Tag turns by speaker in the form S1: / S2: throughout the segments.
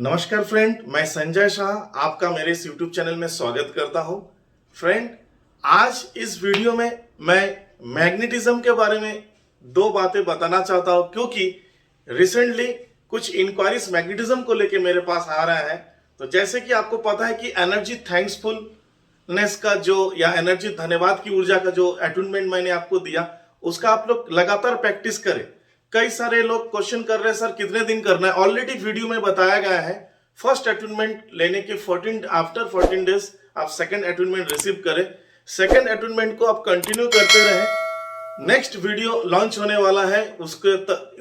S1: नमस्कार फ्रेंड, मैं संजय शाह आपका मेरे इस YouTube चैनल में स्वागत करता हूं। फ्रेंड, आज इस वीडियो में मैं मैग्नेटिज्म के बारे में दो बातें बताना चाहता हूं, क्योंकि रिसेंटली कुछ इंक्वायरीज मैग्नेटिज्म को लेके मेरे पास आ रहा है। तो जैसे कि आपको पता है कि एनर्जी थैंक्सफुलनेस का जो या एनर्जी धन्यवाद की ऊर्जा का जो अटूनमेंट मैंने आपको दिया, उसका आप लोग लगातार प्रैक्टिस करें। कई सारे लोग क्वेश्चन कर रहे हैं, सर कितने दिन करना है। ऑलरेडी वीडियो में बताया गया है, फर्स्ट अटूनमेंट लेने के आफ्टर 14 डेज आप सेकंड अटूनमेंट रिसीव करें। सेकंड अटूनमेंट को आप कंटिन्यू करते रहें। नेक्स्ट वीडियो लॉन्च होने वाला है, उसको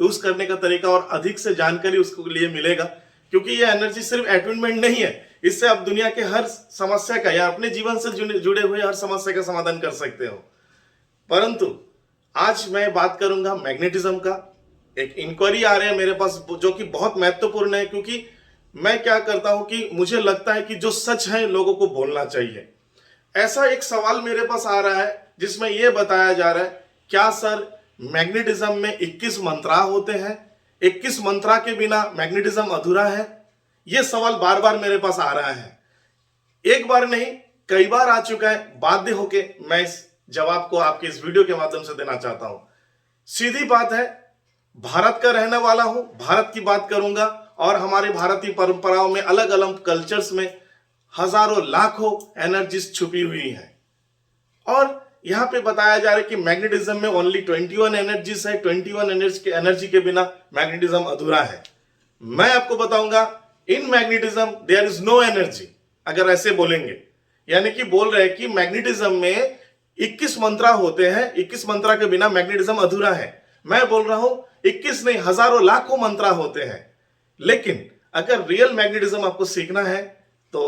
S1: यूज करने का तरीका और अधिक से जानकारी उसको लिए मिलेगा, क्योंकि ये एनर्जी सिर्फ अटूनमेंट नहीं है, इससे आप दुनिया के हर समस्या का या अपने जीवन से जुड़े हुए हर समस्या का समाधान कर सकते हो। परंतु आज मैं बात करूंगा मैग्नेटिज्म का। एक इंक्वायरी आ रही है मेरे पास जो कि बहुत महत्वपूर्ण है, क्योंकि मैं क्या करता हूं कि मुझे लगता है कि जो सच है लोगों को बोलना चाहिए। ऐसा एक सवाल मेरे पास आ रहा है जिसमें यह बताया जा रहा है, क्या सर मैग्नेटिज्म में 21 मंत्रा होते हैं? 21 मंत्रा के बिना मैग्नेटिज्म अधूरा है? यह सवाल बार बार मेरे पास आ रहा है। एक बार नहीं, कई बार आ चुका है। बाध्य होके मैं इस जवाब को आपके इस वीडियो के माध्यम से देना चाहता हूं। सीधी बात है, भारत का रहने वाला हूं, भारत की बात करूंगा, और हमारे भारतीय परंपराओं में अलग अलग कल्चर्स में हजारों लाखों एनर्जीज छुपी हुई हैं। और यहां पे बताया जा रहा है कि मैग्नेटिज्म में ओनली 21 एनर्जीज है। 21 एनर्जी के बिना मैग्नेटिज्म अधूरा है। मैं आपको बताऊंगा, in magnetism there is no energy. अगर ऐसे बोलेंगे, यानी कि बोल रहे हैं कि मैग्नेटिज्म में 21 मंत्रा होते हैं, 21 मंत्रा के बिना मैग्नेटिज्म अधूरा है। मैं बोल रहा हूं 21 नहीं, हजारों लाखों मंत्रा होते हैं। लेकिन अगर रियल मैग्नेटिज्म आपको सीखना है तो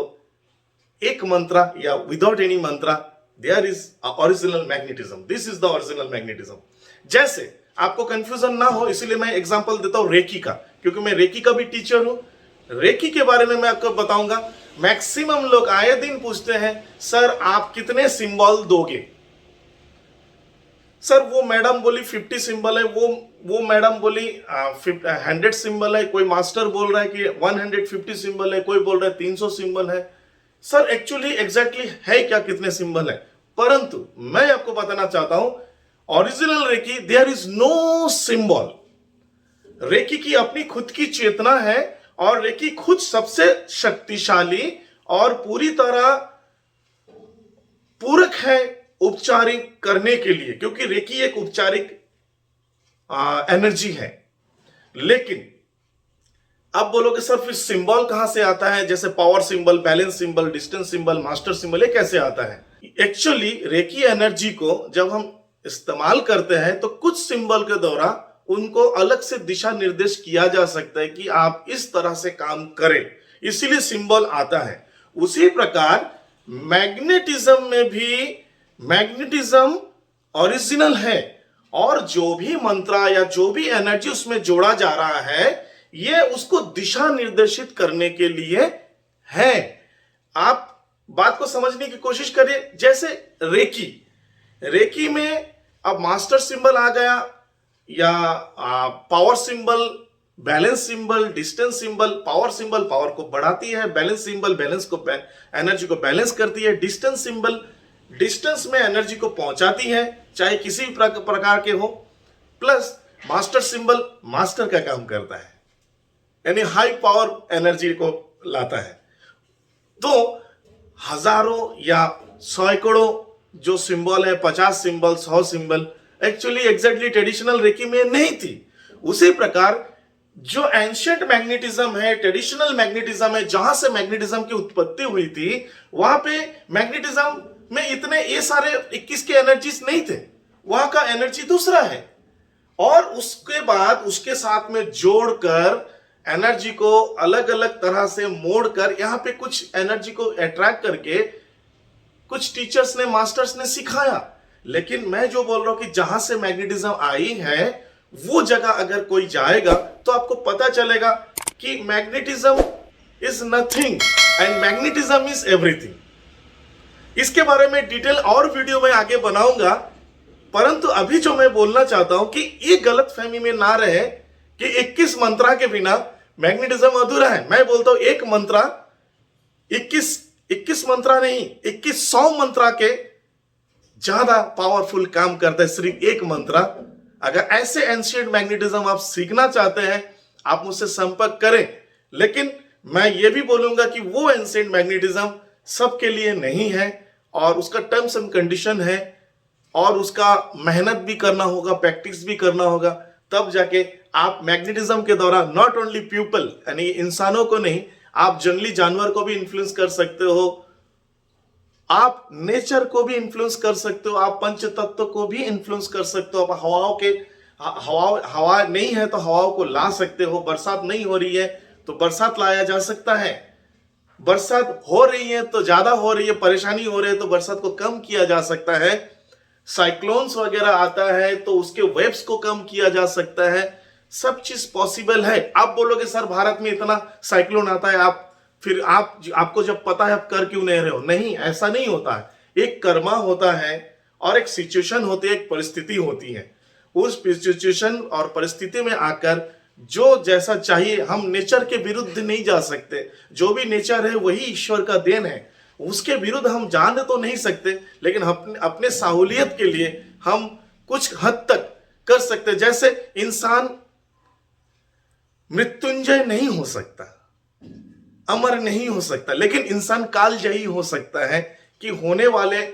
S1: एक मंत्रा या without any mantra, there is original magnetism. This is the original magnetism. जैसे आपको कंफ्यूजन ना हो, इसलिए मैं एग्जांपल देता हूं रेकी का, क्योंकि मैं रेकी का भी टीचर हूं। रेकी के बारे में मैं आपको बताऊंगा। मैक्सिमम लोग आए दिन पूछते हैं, सर आप कितने सिंबल दोगे? सर वो मैडम बोली 50 सिंबल है, वो मैडम बोली 100 सिंबल है, कोई मास्टर बोल रहा है कि 150 सिंबल है, कोई बोल रहा है 300 सिंबल है। सर एक्चुअली एग्जैक्टली है क्या, कितने सिंबल है? परंतु मैं आपको बताना चाहता हूं, original reiki there is no symbol. Reiki की अपनी खुद की चेतना है, और रेकी खुद सबसे शक्तिशाली और पूरी तरह पूरक है उपचारिक करने के लिए, क्योंकि रेकी एक उपचारिक एनर्जी है। लेकिन अब बोलोगे सर फिर सिंबल कहां से आता है? जैसे power symbol, balance symbol, distance symbol, master symbol, ये कैसे आता है? एक्चुअली रेकी एनर्जी को जब हम इस्तेमाल करते हैं तो कुछ सिंबल के द्वारा उनको अलग से दिशा निर्देश किया जा सकता है कि आप इस तरह से काम करें, इसीलिए सिंबल आता है। उसी प्रकार मैग्नेटिज्म में भी मैग्नेटिज्म ओरिजिनल है, और जो भी मंत्रा या जो भी एनर्जी उसमें जोड़ा जा रहा है, यह उसको दिशा निर्देशित करने के लिए है। आप बात को समझने की कोशिश करिए। जैसे रेकी में अब मास्टर सिंबल आ गया, या power symbol, balance symbol, distance symbol. Power symbol power को बढ़ाती है, बैलेंस सिंबल बैलेंस को एनर्जी को बैलेंस करती है, डिस्टेंस सिंबल डिस्टेंस में एनर्जी को पहुंचाती है, चाहे किसी भी प्रकार के हो। प्लस मास्टर सिंबल मास्टर का काम करता है, यानी हाई पावर एनर्जी को लाता है। तो हजारों या सैकड़ों जो सिंबल है, 50 symbol, 100 symbol, actually exactly traditional reiki में नहीं थी। उसी प्रकार जो एंशिएंट मैग्नेटिज्म है, ट्रेडिशनल मैग्नेटिज्म है, जहां से मैग्नेटिज्म की उत्पत्ति हुई थी, वहां पे मैग्नेटिज्म में इतने ये सारे 21 के एनर्जीज नहीं थे। वहां का एनर्जी दूसरा है, और उसके बाद उसके साथ में जोड़कर एनर्जी को अलग अलग तरह से मोड़कर यहां पे कुछ एनर्जी को अट्रैक्ट करके कुछ टीचर्स ने, मास्टर्स ने सिखाया। लेकिन मैं जो बोल रहा हूं कि जहां से मैग्नेटिज्म आई है, वो जगह अगर कोई जाएगा तो आपको पता चलेगा कि magnetism is nothing and magnetism is everything. इसके बारे में डिटेल और वीडियो में आगे बनाऊंगा, परंतु अभी जो मैं बोलना चाहता हूं कि ये गलतफहमी में ना रहे कि 21 मंत्रा के बिना मैग्नेटिज्म अधूरा है। मैं बोलता हूं एक मंत्रा 21 मंत्रा नहीं, 2100 मंत्रा के ज्यादा पावरफुल काम करता है सिर्फ एक मंत्रा। अगर ऐसे एंशिएंट मैग्नेटिज्म आप सीखना चाहते हैं, आप मुझसे संपर्क करें। लेकिन मैं ये भी बोलूंगा कि वो एंशिएंट मैग्नेटिज्म सबके लिए नहीं है, और उसका टर्म्स एंड कंडीशन है, और उसका मेहनत भी करना होगा, प्रैक्टिस भी करना होगा, तब जाके आप मैग्नेटिज्म के द्वारा नॉट ओनली पीपल यानी इंसानों को नहीं, आप जंगली जानवर को भी इन्फ्लुएंस कर सकते हो, आप नेचर को भी इन्फ्लुएंस कर सकते हो, आप पंच तत्व को भी इन्फ्लुएंस कर सकते हो। आप हवा नहीं है तो हवाओं को ला सकते हो, बरसात नहीं हो रही है तो बरसात लाया जा सकता है, बरसात हो रही है तो ज्यादा हो रही है, परेशानी हो रही है तो बरसात को कम किया जा सकता है, साइक्लोन्स वगैरह आता है तो उसके वेव्स को कम किया जा सकता है, सब चीज पॉसिबल है। आप बोलोगे सर भारत में इतना साइक्लोन आता है, आपको जब पता है आप कर क्यों नहीं रहे हो? नहीं, ऐसा नहीं होता है। एक कर्मा होता है और एक सिचुएशन होती है, एक परिस्थिति होती है। उस सिचुएशन और परिस्थिति में आकर जो जैसा चाहिए, हम नेचर के विरुद्ध नहीं जा सकते। जो भी नेचर है वही ईश्वर का देन है, उसके विरुद्ध हम जान तो नहीं सकते, लेकिन अपने सहूलियत के लिए हम कुछ हद तक कर सकते। जैसे इंसान मृत्युंजय नहीं हो सकता, अमर नहीं हो सकता, लेकिन इंसान कालजयी हो सकता है कि होने वाले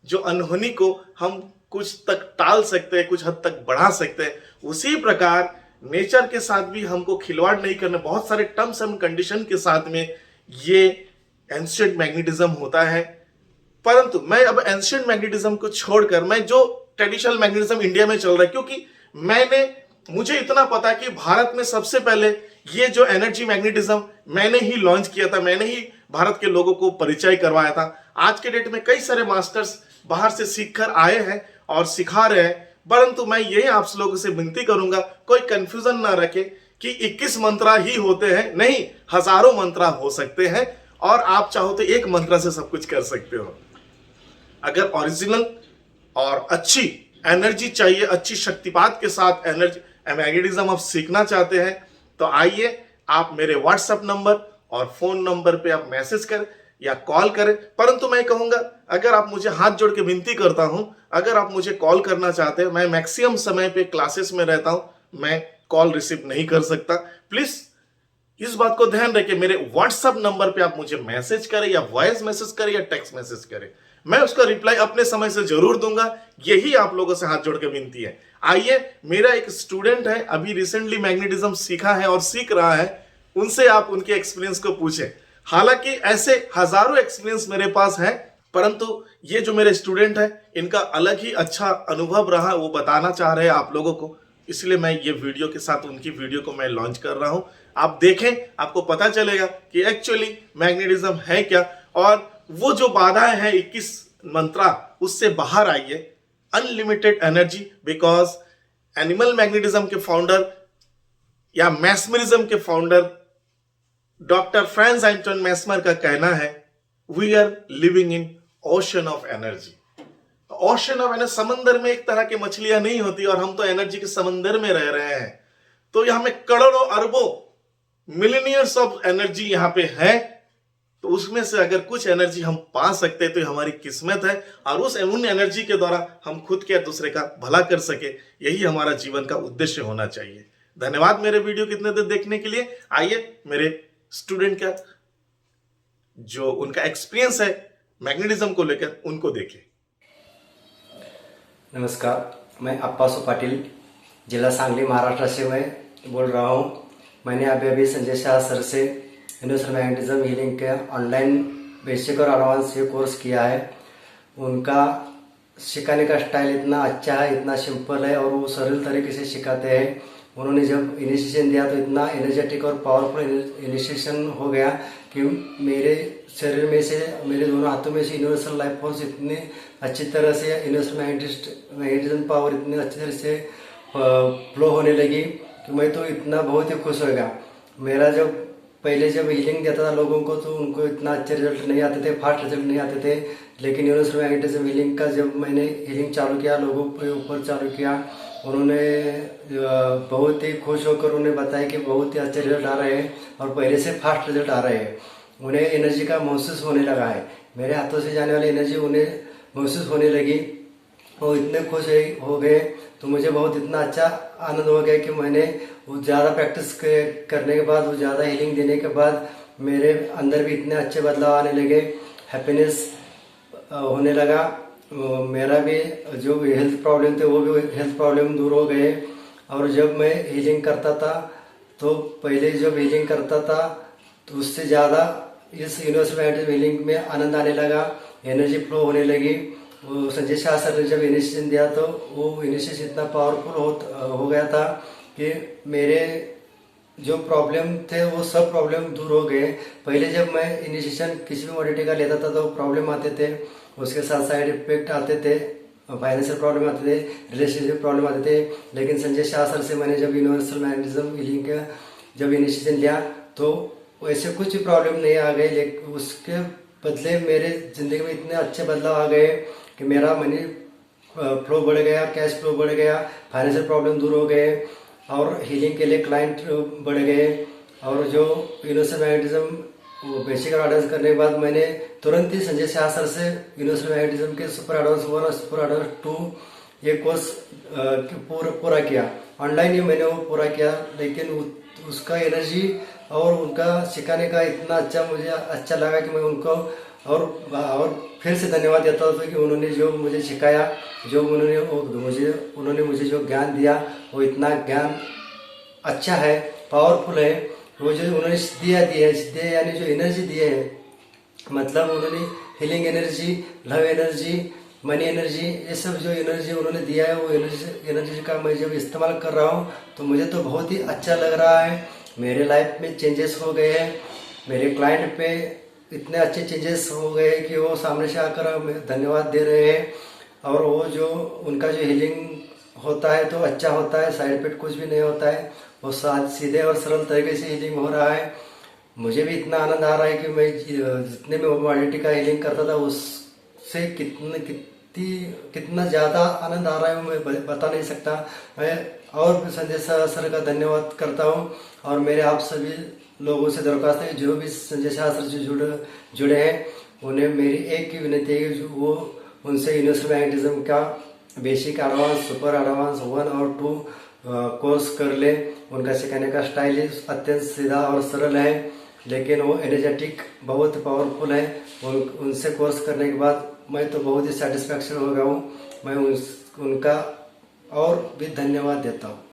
S1: जो अनहोनी को हम कुछ तक टाल सकते हैं, कुछ हद तक बढ़ा सकते हैं। उसी प्रकार नेचर के साथ भी हमको खिलवाड़ नहीं करना, बहुत सारे टर्म्स एंड कंडीशन के साथ में ये एंशिएंट मैग्नेटिज्म होता है। परंतु मैं अब एंशिएंट मैग्नेटिज्म को छोड़कर मैं जो ट्रेडिशनल मैग्नेटिज्म इंडिया में चल रहा है, क्योंकि मुझे इतना पता है कि भारत में सबसे पहले ये जो एनर्जी मैग्नेटिज्म मैंने ही लॉन्च किया था, मैंने ही भारत के लोगों को परिचय करवाया था। आज के डेट में कई सारे मास्टर्स बाहर से सीखकर आए हैं और सिखा रहे हैं, परंतु मैं यही आप लोगों से विनती करूंगा, कोई कंफ्यूजन ना रखे कि 21 मंत्रा ही होते हैं, नहीं, हजारों मंत्रा हो सकते हैं, और आप चाहो तो एक मंत्रा से सब कुछ कर सकते हो। अगर ओरिजिनल और अच्छी एनर्जी चाहिए, अच्छी शक्तिपात के साथ एनर्जी मैग्नेटिज्म आप सीखना चाहते हैं, तो आइए आप मेरे व्हाट्सएप नंबर और फोन नंबर पे आप मैसेज करें या कॉल करें। परंतु मैं कहूंगा, अगर आप मुझे हाथ जोड़ के विनती करता हूं, अगर आप मुझे कॉल करना चाहते हैं, मैं मैक्सिमम समय पे क्लासेस में रहता हूं, मैं कॉल रिसीव नहीं कर सकता। प्लीज इस बात को ध्यान रखें, मेरे व्हाट्सएप नंबर पे आप मुझे मैसेज करें या वॉइस मैसेज करें या टेक्स्ट मैसेज करें, मैं उसका रिप्लाई अपने समय से जरूर दूंगा। यही आप लोगों से हाथ जोड़ के विनती है। आइए, मेरा एक स्टूडेंट है, अभी रिसेंटली मैग्नेटिज्म सीखा है और सीख रहा है, उनसे आप उनके एक्सपीरियंस को पूछें। हालांकि ऐसे हजारों एक्सपीरियंस मेरे पास है, परंतु ये जो मेरे स्टूडेंट है, इनका अलग ही अच्छा अनुभव रहा, वो बताना चाह रहे हैं आप लोगों को, इसलिए मैं ये वीडियो के साथ उनकी वीडियो को मैं लॉन्च कर रहा हूं। आप देखें, आपको पता चलेगा कि एक्चुअली मैग्नेटिज्म है क्या, और वो जो बाधाएं हैं 21 मंत्रा, उससे बाहर आइए। Unlimited energy, because animal magnetism के फाउंडर या मैस्मरिज्म के founder doctor Franz Anton Mesmer का कहना है, we are living in ocean of energy. Ocean of energy, समंदर में एक तरह की मछलियां नहीं होती, और हम तो एनर्जी के समंदर में रह रहे हैं। तो यहां में करोड़ों अरबों मिलियनियर्स ऑफ एनर्जी यहां पे है, तो उसमें से अगर कुछ एनर्जी हम पा सकते हैं तो हमारी किस्मत है, और उन एनर्जी के द्वारा हम खुद के दूसरे का भला कर सके, यही हमारा जीवन का उद्देश्य होना चाहिए। धन्यवाद मेरे वीडियो को इतने देर देखने के लिए। आइए मेरे स्टूडेंट का जो उनका एक्सपीरियंस है मैग्नेटिज्म को लेकर, उनको देखें।
S2: नमस्कार, मैं अप्पासू पाटिल, जिला सांगली, महाराष्ट्र से मैं बोल रहा हूँ। मैंने अभी संजय शाह सर से यूनिवर्सल मैग्नेटिज्म हीलिंग के ऑनलाइन बेसिक और एडवांस ये कोर्स किया है। उनका सिखाने का स्टाइल इतना अच्छा है, इतना सिंपल है, और वो सरल तरीके से सिखाते हैं। उन्होंने जब इनिशिएशन दिया तो इतना एनर्जेटिक और पावरफुल इनिशिएशन हो गया कि मेरे शरीर में से, मेरे दोनों हाथों में से यूनिवर्सल लाइफ फोर्स इतने अच्छी तरह से, यूनिवर्सल मैग्नेटिज्म पावर इतने अच्छी तरह से फ्लो होने लगी कि मैं तो इतना बहुत ही खुश हो गया। मेरा जब हीलिंग देता था लोगों को, तो उनको इतना अच्छे रिजल्ट नहीं आते थे, फास्ट रिजल्ट नहीं आते थे। लेकिन यूनिवर्सल मैग्नेटिज्म हीलिंग का जब मैंने हीलिंग चालू किया, लोगों के ऊपर चालू किया, उन्होंने बहुत ही खुश होकर उन्हें बताया कि बहुत ही अच्छे रिजल्ट आ रहे हैं और पहले से फास्ट रिजल्ट आ रहे हैं। उन्हें एनर्जी का महसूस होने लगा है, मेरे हाथों से जाने वाली एनर्जी उन्हें महसूस होने लगी। वो इतने खुश हो गए तो मुझे बहुत इतना अच्छा आनंद हो गया कि मैंने वो ज़्यादा प्रैक्टिस करने के बाद, वो ज़्यादा हीलिंग देने के बाद मेरे अंदर भी इतने अच्छे बदलाव आने लगे, हैप्पीनेस होने लगा। मेरा भी जो हेल्थ प्रॉब्लम थे वो भी हेल्थ प्रॉब्लम दूर हो गए। और जब मैं हीलिंग करता था तो पहले जब हीलिंग करता था तो उससे ज़्यादा इस यूनिवर्सल मैग्नेटिज्म हीलिंग में आनंद आने लगा, एनर्जी फ्लो होने लगी। वो संजय शाह सर ने जब इनिशिएशन दिया तो वो इनिशिएशन इतना पावरफुल हो गया था कि मेरे जो प्रॉब्लम थे वो सब प्रॉब्लम दूर हो गए। पहले जब मैं इनिशिएशन किसी भी मॉडिटी का लेता था तो प्रॉब्लम आते थे, उसके साथ साइड इफेक्ट आते थे, फाइनेंशियल प्रॉब्लम आते थे, रिलेशनशिप प्रॉब्लम आते थे। लेकिन संजय शाह सर से मैंने जब यूनिवर्सल मैग्नेटिज्म हीलिंग का जब इनिशिएशन लिया तो वैसे कुछ प्रॉब्लम नहीं आ गए, लेकिन उसके बदले मेरे जिंदगी में इतने अच्छे बदलाव आ गए कि मेरा मनी फ्लो बढ़ गया, कैश फ्लो बढ़ गया, फाइनेंशियल प्रॉब्लम दूर हो गए और हीलिंग के लिए क्लाइंट बढ़ गए। और जो यूनिवर्सल मैग्नेटिज्म बेसिक एडवांस करने के बाद मैंने तुरंत ही संजय शाह सर से यूनिवर्सल मैग्नेटिज्म के सुपर एडवांस 1 और सुपर एडवांस 2 ये कोर्स पूरा किया। ऑनलाइन ही मैंने वो पूरा किया, लेकिन उसका एनर्जी और उनका सिखाने का इतना अच्छा मुझे अच्छा लगा कि मैं उनको और फिर से धन्यवाद देता हूँ कि उन्होंने जो मुझे सिखाया, जो उन्होंने मुझे जो ज्ञान दिया वो इतना ज्ञान अच्छा है, पावरफुल है। वो जो उन्होंने दिया यानी जो एनर्जी दिए है, मतलब उन्होंने healing energy, love energy, money energy, ये सब जो एनर्जी उन्होंने दिया है वो एनर्जी का मैं जब इस्तेमाल कर रहा हूँ तो मुझे तो बहुत ही अच्छा लग रहा है। मेरे लाइफ में चेंजेस हो गए हैं, मेरे क्लाइंट पे इतने अच्छे चेंजेस हो गए कि वो सामने से आकर धन्यवाद दे रहे हैं। और वो जो उनका जो हीलिंग होता है तो अच्छा होता है, साइड इफेक्ट कुछ भी नहीं होता है, वो सीधे और सरल तरीके से हीलिंग हो रहा है। मुझे भी इतना आनंद आ रहा है कि मैं जितने में मॉडिटी का हीलिंग करता था उससे कितना ज़्यादा आनंद आ रहा है वो मैं बता नहीं सकता। मैं और संजय सर का धन्यवाद करता हूँ और मेरे आप सभी लोगों से दरख्वास्त है जो भी संजय शाह सर से जुड़े हैं उन्हें मेरी एक ही विनती है कि वो उनसे यूनिवर्सल मैग्नेटिज्म का बेसिक एडवांस, सुपर एडवांस 1 और 2 कोर्स कर ले। उनका सिखाने का स्टाइल अत्यंत सीधा और सरल है, लेकिन वो एनर्जेटिक बहुत पावरफुल है। उनसे कोर्स करने के बाद मैं तो बहुत ही सेटिस्फैक्शन हो गया हूँ। मैं उनका और भी धन्यवाद देता हूँ।